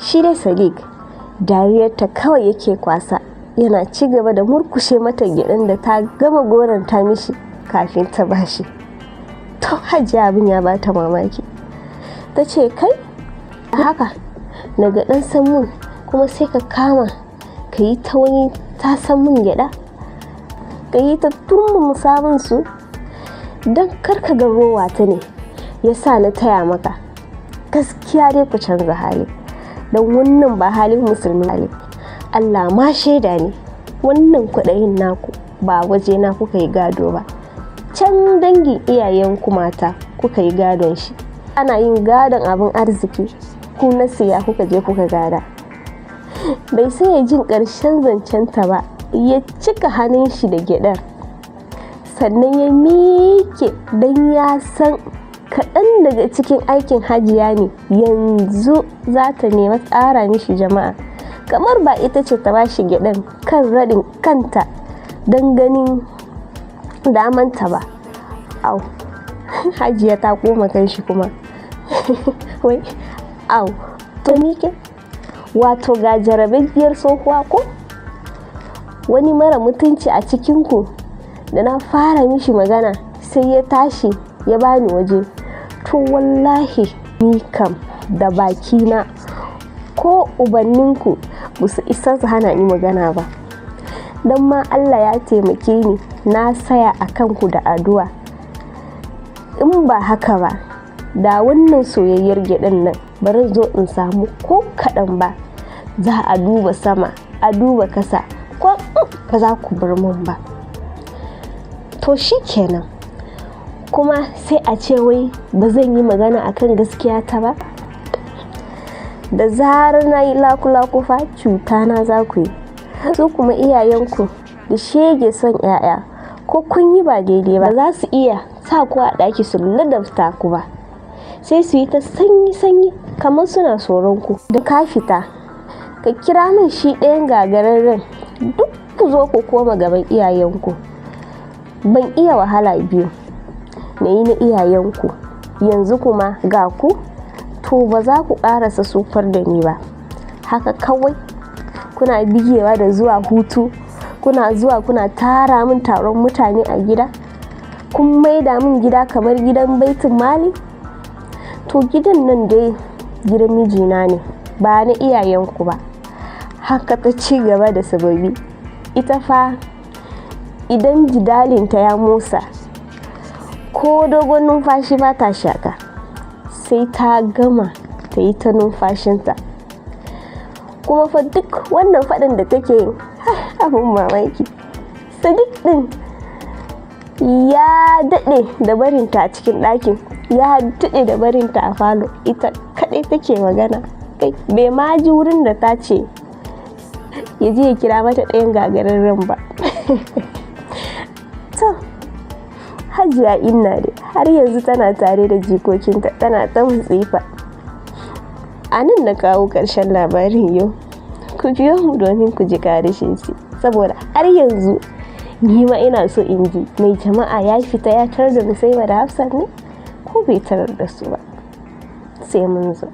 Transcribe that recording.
Shi dai Sadiq dariyarta kawai yake kwasa, yana ci gaba da murkushe mata gyaɗan da ta gama goranta mishi kafin ta bashi. To Hajiya abin ya bata mamaki, ta ce kai haka daga ɗan sammun kuma sai ka kama ka yi ta wani ta sammun gyaɗa, ka yi ta turmu musamin su don karka ga rowa ta ne ya sa na taya maka. Gaskiya dai ku canza hali, don wannan ba halin musulmi ne. Allah ma shaida ne, wannan kwaɗayin naku ba waje na kuka yi gado ba, can dangin iyayenku mata kuka yi gadon shi. Ana yin gadon abin arziki, ku na siya kuka je kuka gada. Bai sai ya jin ƙarshen zancenta ba, ya cika hannun shi da gyaɗar, sannan ya miƙe don ya san kaɗan daga cikin aikin Hajiya ne yanzu za ta nema tsara mishi jama'a, kamar ba ita ce ta bashi gyaɗan kan raɗin kanta don ganin damanta ba. Au, Hajiya ta koma kan shi kuma. Wai, au, to nike? Wato ga jarababbiyar tsohuwa ko? Wani mara mutunci a cikinku da na fara mishi magana sai ya tashi ya bani waje. To wallahi ni kam da bakina ko ubanninku ba su isa su hana ni magana ba, don ma Allah ya taimake ni na saya a kanku da addu'a. In ba haka ba da wannan soyayyar gyaɗan nan bari zo in samu ko kaɗan ba. Za a duba sama a duba kasa ko ba za ku bar mun ba. To shi kenan, kuma sai a ce wai ba zan yi magana akan gaskiya ta ba. Da zarar na yi laku-laku fa cuta na za ku yi. Su kuma iyayenku da shege son 'ya'ya, ko kun yi ba daidai ba za su iya sa ku a ɗaki su ladabta ku ba, sai su yi ta sanyi-sanyi kamar suna tsoron ku. Da ka fita ka kira min shi ɗayan gagararren, duk ku zo ku koma gaban iyayenku. Ban iya wahala biyu na yi na iyayenku, yanzu kuma ga ku, to ba za ku ƙarasa sufar da ni ba. Haka kawai kuna bigewa da zuwa hutu, kuna zuwa kuna tara min taron mutane a gida, kun maida min gida kamar gidan baitin mali. To gidan nan dai gidan mijina ne ba na iyayenku ba. Haka ta ci gaba da sababi. Ita fa idan jidalinta ya motsa ko dogon numfashi ba ta shaka, sai ta gama ta yi ta numfashinta. Kuma fa duk wannan faɗin da take yi abin mamaki, Sadiq ɗin ya daɗe da barinta a cikin ɗakin, ya daɗe da barinta a falo, ita kaɗai take magana. Kai bai ma ji wurin da ta ce ya je ya kira mata ɗayan gagararren ba. To Hajiya Inna dai har yanzu tana tare da jikokinta, tana ta musifa. A nan na kawo ƙarshen labarin yau. Ku biyo mu domin ku ji ƙarashin shi, saboda har yanzu ni ma ina so in ji mai jama'a ya fita ya tarar da Nusaiba da Hafsat ne ko bai tarar da su ba. Sai mun zo.